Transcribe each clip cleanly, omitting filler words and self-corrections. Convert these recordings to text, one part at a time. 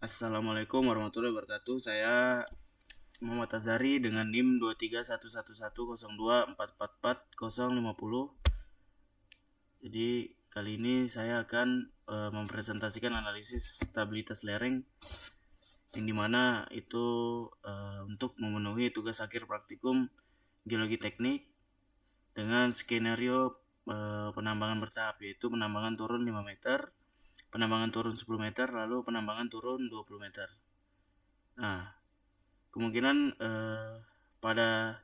Assalamualaikum warahmatullahi wabarakatuh. Saya Muhammad Azari dengan NIM 2311102444050. Jadi kali ini saya akan mempresentasikan analisis stabilitas lereng yang dimana itu untuk memenuhi tugas akhir praktikum geologi teknik dengan skenario penambangan bertahap, yaitu penambangan turun 5 meter, penambangan turun 10 meter, lalu penambangan turun 20 meter. Nah, kemungkinan pada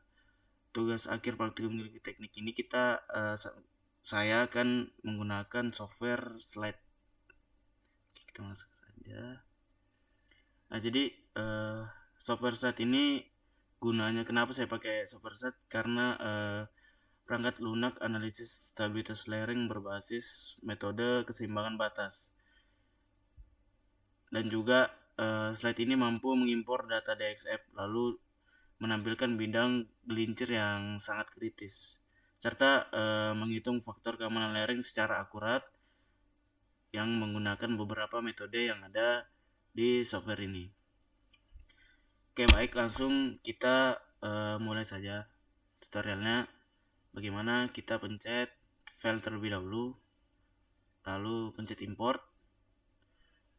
tugas akhir praktikum geologi teknik ini saya akan menggunakan software slide. Kita masuk saja. Nah, jadi software slide ini gunanya, kenapa saya pakai software slide? Karena perangkat lunak analisis stabilitas lereng berbasis metode keseimbangan batas. Dan juga slide ini mampu mengimpor data DXF lalu menampilkan bidang gelincir yang sangat kritis, serta menghitung faktor keamanan lereng secara akurat yang menggunakan beberapa metode yang ada di software ini. Oke, baik, langsung kita mulai saja tutorialnya. Bagaimana kita pencet file terlebih dahulu, lalu pencet import,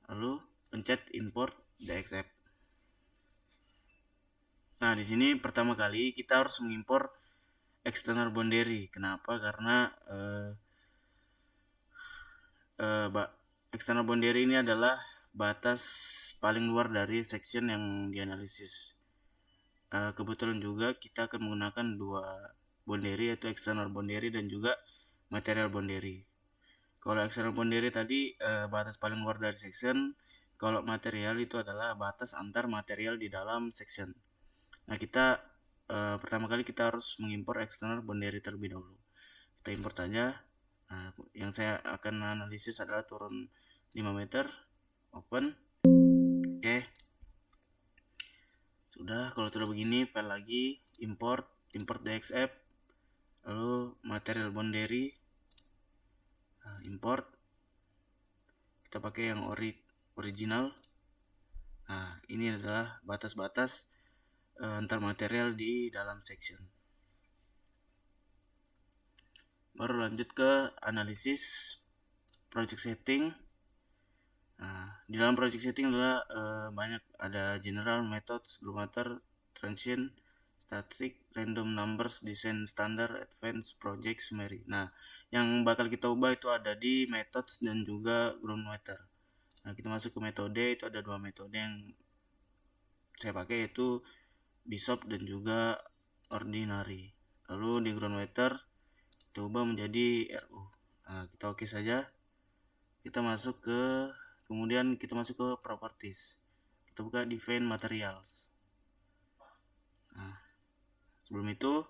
lalu pencet import DXF. Nah, di sini pertama kali kita harus mengimpor external boundary. Kenapa? Karena external boundary ini adalah batas paling luar dari section yang dianalisis. Kebetulan juga kita akan menggunakan dua boundary, yaitu external boundary dan juga material boundary. Kalau external boundary tadi batas paling luar dari section, kalau material itu adalah batas antar material di dalam section. Nah, kita pertama kali kita harus mengimpor external boundary terlebih dahulu. Kita import saja. Nah, yang saya akan analisis adalah turun 5 meter, open. Oke. Sudah, kalau sudah begini, file lagi, import DXF, lalu material boundary, import. Kita pakai yang original. Nah, ini adalah batas-batas antar material di dalam section. Baru lanjut ke analisis project setting. Nah, di dalam project setting adalah banyak, ada general, methods, group matter, transient, static, random numbers, design standard, advanced, project, summary. Nah, yang bakal kita ubah itu ada di methods dan juga ground matter. Nah, kita masuk ke metode. Itu ada dua metode yang saya pakai, yaitu Bishop dan juga Ordinary. Lalu di ground matter kita ubah menjadi RU. Nah, kita oke saja. Kita masuk ke Kemudian kita masuk ke properties. Kita buka define materials. Nah, sebelum itu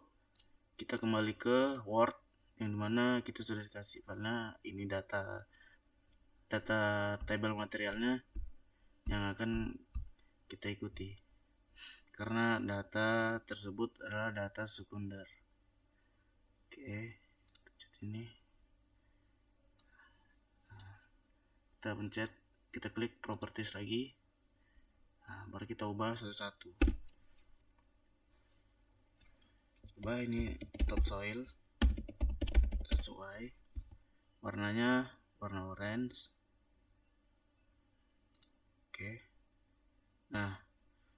kita kembali ke Word yang dimana kita sudah dikasih, karena ini data table materialnya yang akan kita ikuti, karena data tersebut adalah data sekunder. Oke, pencet ini. Kita pencet, kita klik properties lagi. Nah, baru kita ubah satu-satu. Coba ini topsoil, sesuai warnanya warna orange. Oke. Nah,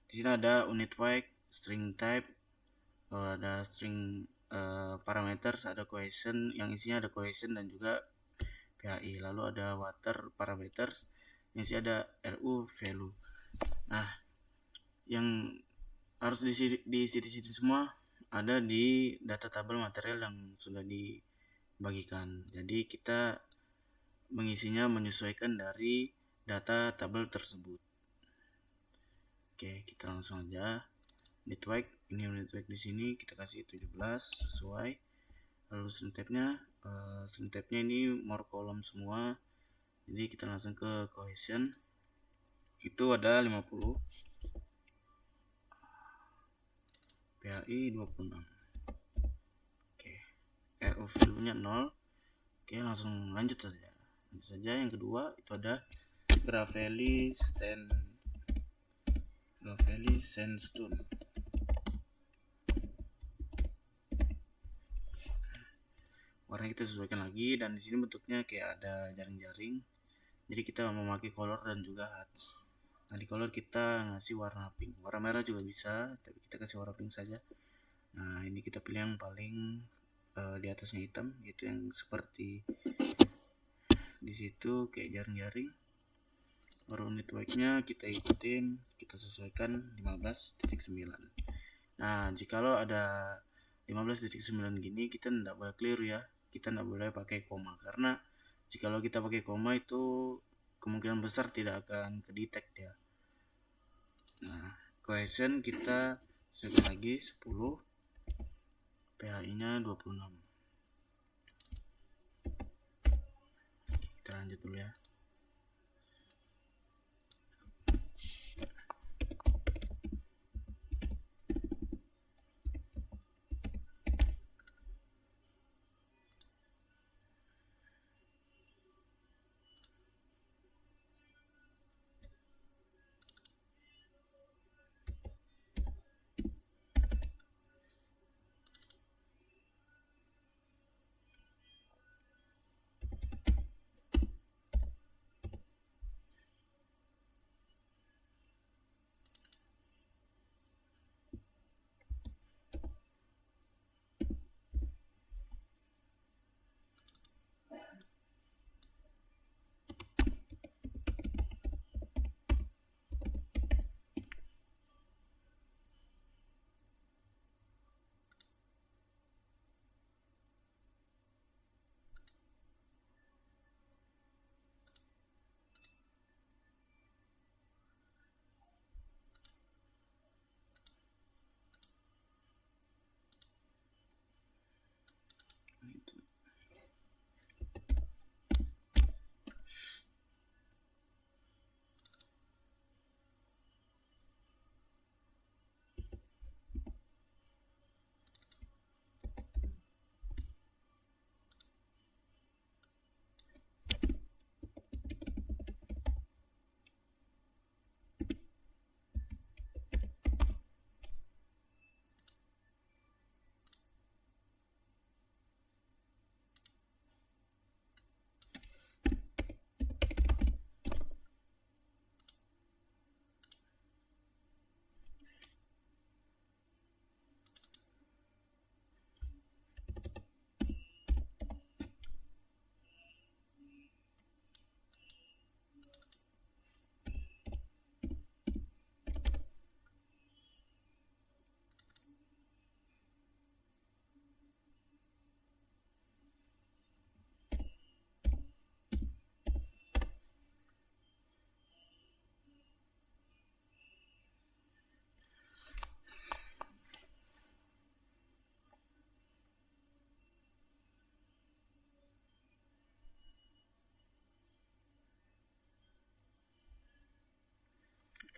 di sini ada unit weight, string type, lalu ada string parameters, ada cohesion yang isinya ada cohesion dan juga PHI, lalu ada water parameters yang isinya ada RU value. Nah, yang harus diisi di sini semua ada di data tabel material yang sudah dibagikan. Jadi kita mengisinya menyesuaikan dari data tabel tersebut. Oke, kita langsung aja. Unit weight, ini unit weight di sini kita kasih 17 sesuai. Lalu string type-nya ini more column semua. Jadi kita langsung ke cohesion. Itu ada 50. PHI 26. Oke. RO value-nya 0. Oke, langsung lanjut saja. Yang kedua itu ada Gravely Valley Sandstone. Warna kita sesuaikan lagi, dan di sini bentuknya kayak ada jaring-jaring. Jadi kita memakai color dan juga hats. Nah, di color kita ngasih warna pink. Warna merah juga bisa, tapi kita kasih warna pink saja. Nah, ini kita pilih yang paling di atasnya hitam, yaitu yang seperti di situ kayak jaring-jaring. Baru networknya kita ikutin, kita sesuaikan 15.9. Nah, jikalau ada 15.9 gini, kita tidak boleh keliru ya. Kita tidak boleh pakai koma, karena jikalau kita pakai koma itu kemungkinan besar tidak akan kedetek ya. Nah, cohesion kita sesuaikan lagi 10, PHI nya 26. Kita lanjut dulu ya.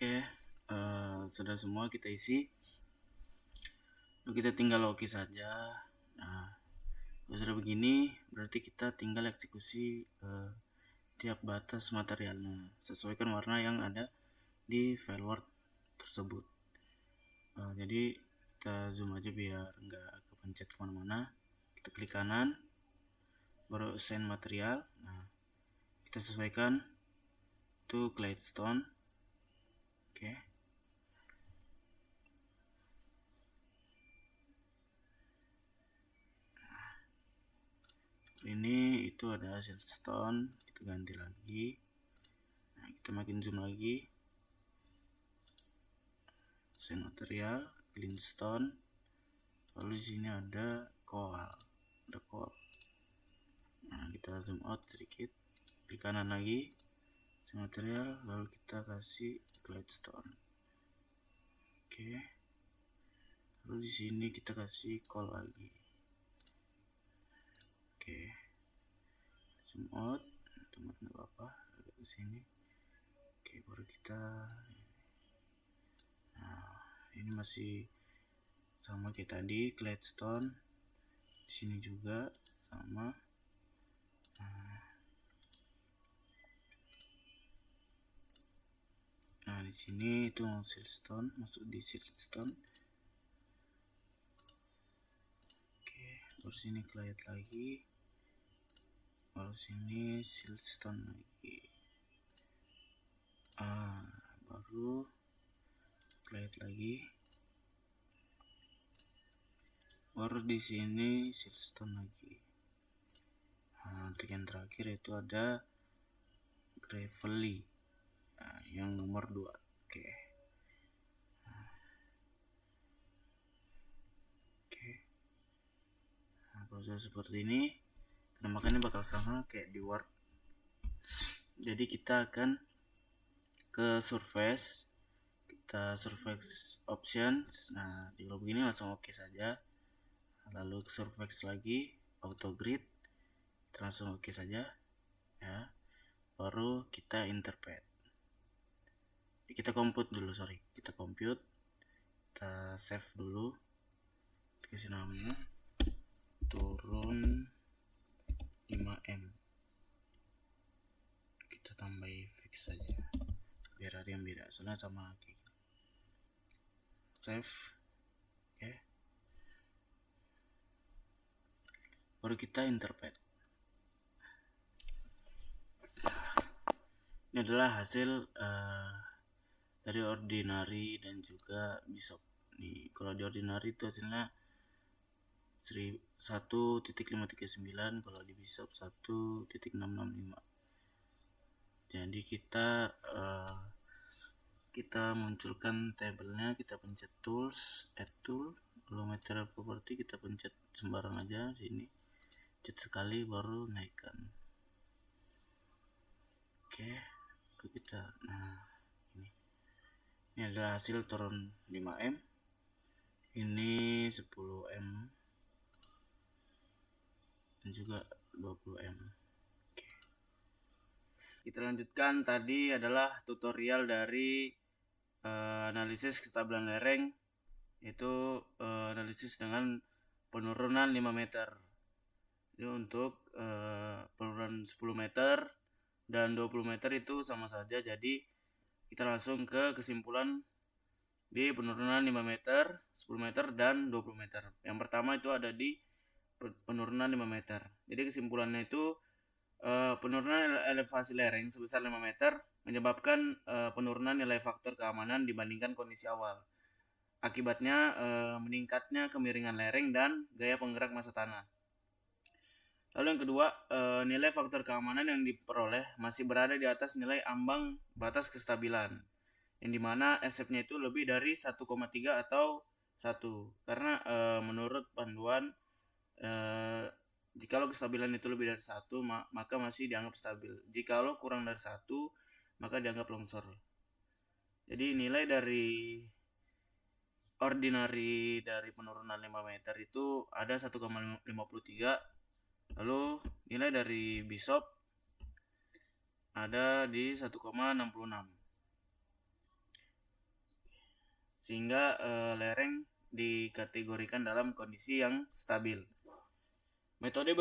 Oke, sudah semua kita isi. Lalu kita tinggal oke saja. Nah, kalau sudah begini, berarti kita tinggal eksekusi tiap batas materialnya. Sesuaikan warna yang ada di file Word tersebut. Jadi kita zoom aja biar nggak kepencet kemana-mana. Kita klik kanan, baru assign material. Nah, kita sesuaikan itu Gladstone. Oke. Ini itu ada siltstone, kita ganti lagi. Nah, kita makin zoom lagi. Assign material, cleanstone. Lalu di sini ada coal, Nah, kita zoom out sedikit, di kanan lagi, assign material, lalu kita kasih Gladstone. Oke. Lalu di sini kita kasih coal lagi. Oke. Zoom out, teman nggak apa-apa, agak ke sini. Oke, baru kita. Nah, ini masih sama kayak tadi, Gladstone. Di sini juga sama. Nah, di di sini itu siltstone, masuk di siltstone. Oke, baru sini clayet lagi, baru sini siltstone lagi, baru clayet lagi, baru di sini siltstone lagi. Untuk yang terakhir itu ada gravelly, yang nomor 2. Oke. Proses seperti ini, penampakannya bakal sama kayak di Word. Jadi kita akan ke surface, kita surface option. Nah, di kalau begini langsung oke saja. Lalu ke surface lagi, auto grid, langsung oke saja ya. Baru kita interpret, kita compute dulu, kita compute, kita save dulu, kasih namanya turun 5M, kita tambahin fix saja biar ada yang beda, soalnya sama kayak gini. Save, oke. Baru kita interpret. Ini adalah hasil dari ordinary dan juga bishop. Nih, kalau di ordinary itu hasilnya 1.539, kalau di bishop 1.665. Jadi kita munculkan tabelnya, kita pencet tools, add tool, lalu material property kita pencet sembarang aja sini, pencet sekali baru naikkan. Oke, kita ini adalah hasil turun 5M, ini 10M dan juga 20M. Oke. Kita lanjutkan, tadi adalah tutorial dari analisis kestabilan lereng, yaitu analisis dengan penurunan 5 meter. Jadi untuk penurunan 10 meter dan 20 meter itu sama saja, jadi kita langsung ke kesimpulan di penurunan 5 meter, 10 meter, dan 20 meter. Yang pertama itu ada di penurunan 5 meter. Jadi kesimpulannya itu penurunan elevasi lereng sebesar 5 meter menyebabkan penurunan nilai faktor keamanan dibandingkan kondisi awal. Akibatnya meningkatnya kemiringan lereng dan gaya penggerak massa tanah. Lalu yang kedua, nilai faktor keamanan yang diperoleh masih berada di atas nilai ambang batas kestabilan, yang dimana SF-nya itu lebih dari 1,3 atau 1. Karena menurut panduan, jikalau kestabilan itu lebih dari 1, maka masih dianggap stabil. Jikalau kurang dari 1, maka dianggap longsor. Jadi nilai dari ordinary dari penurunan 5 meter itu ada 1,53. Lalu nilai dari bishop ada di 1,66. Sehingga lereng dikategorikan dalam kondisi yang stabil. Metode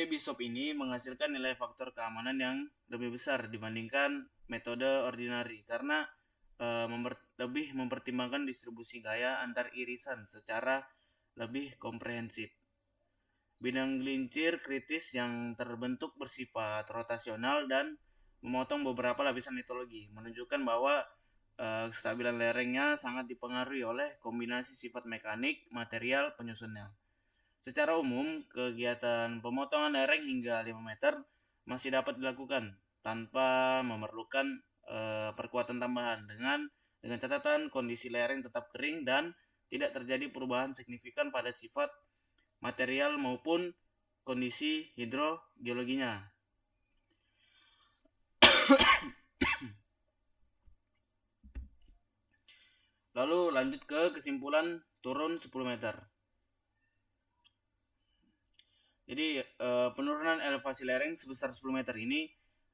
bishop ini menghasilkan nilai faktor keamanan yang lebih besar dibandingkan metode ordinary karena lebih mempertimbangkan distribusi gaya antar irisan secara lebih komprehensif. Bidang gelincir kritis yang terbentuk bersifat rotasional dan memotong beberapa lapisan litologi menunjukkan bahwa kestabilan lerengnya sangat dipengaruhi oleh kombinasi sifat mekanik, material, penyusunnya. Secara umum, kegiatan pemotongan lereng hingga 5 meter masih dapat dilakukan tanpa memerlukan perkuatan tambahan dengan catatan kondisi lereng tetap kering dan tidak terjadi perubahan signifikan pada sifat material maupun kondisi hidrogeologinya. Lalu lanjut ke kesimpulan turun 10 meter. Jadi penurunan elevasi lereng sebesar 10 meter ini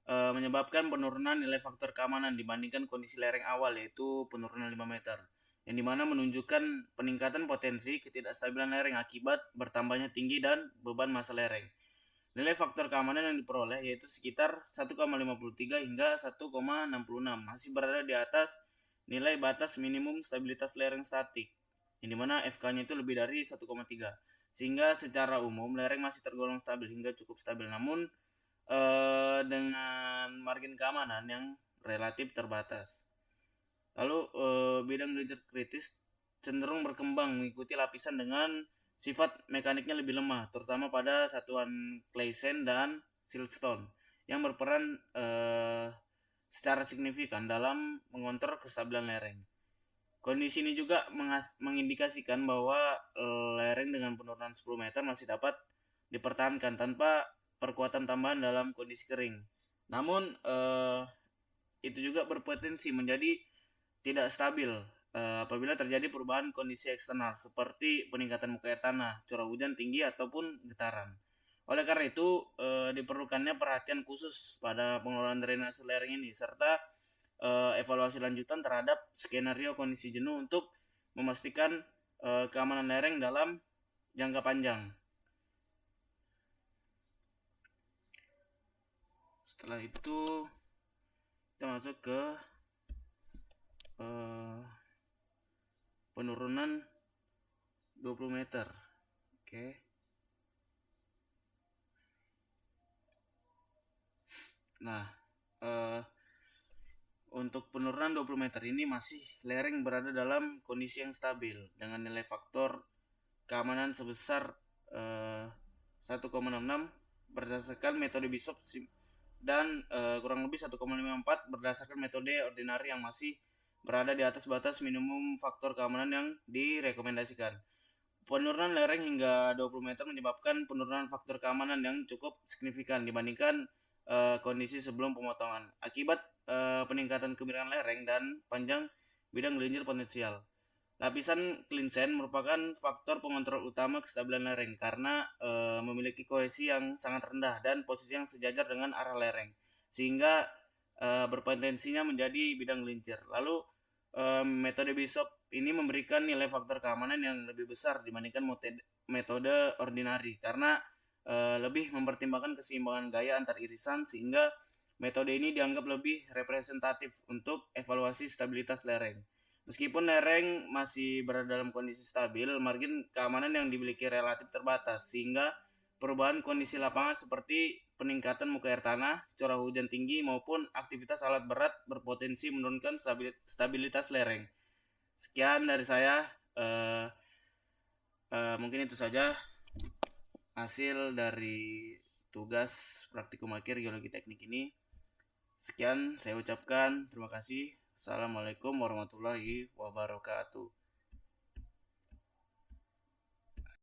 menyebabkan penurunan nilai faktor keamanan dibandingkan kondisi lereng awal, yaitu penurunan 5 meter. Yang dimana menunjukkan peningkatan potensi ketidakstabilan lereng akibat bertambahnya tinggi dan beban massa lereng. Nilai faktor keamanan yang diperoleh yaitu sekitar 1,53 hingga 1,66, masih berada di atas nilai batas minimum stabilitas lereng statik, yang dimana FK-nya itu lebih dari 1,3. Sehingga secara umum lereng masih tergolong stabil hingga cukup stabil, namun dengan margin keamanan yang relatif terbatas. Lalu bidang gelincir kritis cenderung berkembang mengikuti lapisan dengan sifat mekaniknya lebih lemah, terutama pada satuan clay sand dan siltstone yang berperan secara signifikan dalam mengontrol kestabilan lereng. Kondisi ini juga mengindikasikan bahwa lereng dengan penurunan 10 meter masih dapat dipertahankan tanpa perkuatan tambahan dalam kondisi kering. Namun itu juga berpotensi menjadi tidak stabil apabila terjadi perubahan kondisi eksternal seperti peningkatan muka air tanah, curah hujan tinggi ataupun getaran. Oleh karena itu diperlukannya perhatian khusus pada pengelolaan drainase lereng ini serta evaluasi lanjutan terhadap skenario kondisi jenuh untuk memastikan keamanan lereng dalam jangka panjang. Setelah itu kita masuk ke penurunan 20 meter. Oke. Nah, untuk penurunan 20 meter ini masih lereng berada dalam kondisi yang stabil dengan nilai faktor keamanan sebesar 1,66 berdasarkan metode Bishop dan kurang lebih 1,54 berdasarkan metode ordinary yang masih berada di atas batas minimum faktor keamanan yang direkomendasikan. Penurunan lereng hingga 20 meter menyebabkan penurunan faktor keamanan yang cukup signifikan dibandingkan kondisi sebelum pemotongan akibat peningkatan kemiringan lereng dan panjang bidang gelincir potensial. Lapisan clean sand merupakan faktor pengontrol utama kestabilan lereng karena memiliki kohesi yang sangat rendah dan posisi yang sejajar dengan arah lereng, sehingga berpotensinya menjadi bidang gelincir. Lalu metode Bishop ini memberikan nilai faktor keamanan yang lebih besar dibandingkan metode ordinary karena lebih mempertimbangkan keseimbangan gaya antar irisan, sehingga metode ini dianggap lebih representatif untuk evaluasi stabilitas lereng. Meskipun lereng masih berada dalam kondisi stabil, margin keamanan yang dimiliki relatif terbatas, sehingga perubahan kondisi lapangan seperti peningkatan muka air tanah, curah hujan tinggi, maupun aktivitas alat berat berpotensi menurunkan stabilitas lereng. Sekian dari saya. Mungkin itu saja hasil dari tugas praktikum akhir geologi teknik ini. Sekian saya ucapkan terima kasih. Assalamualaikum warahmatullahi wabarakatuh.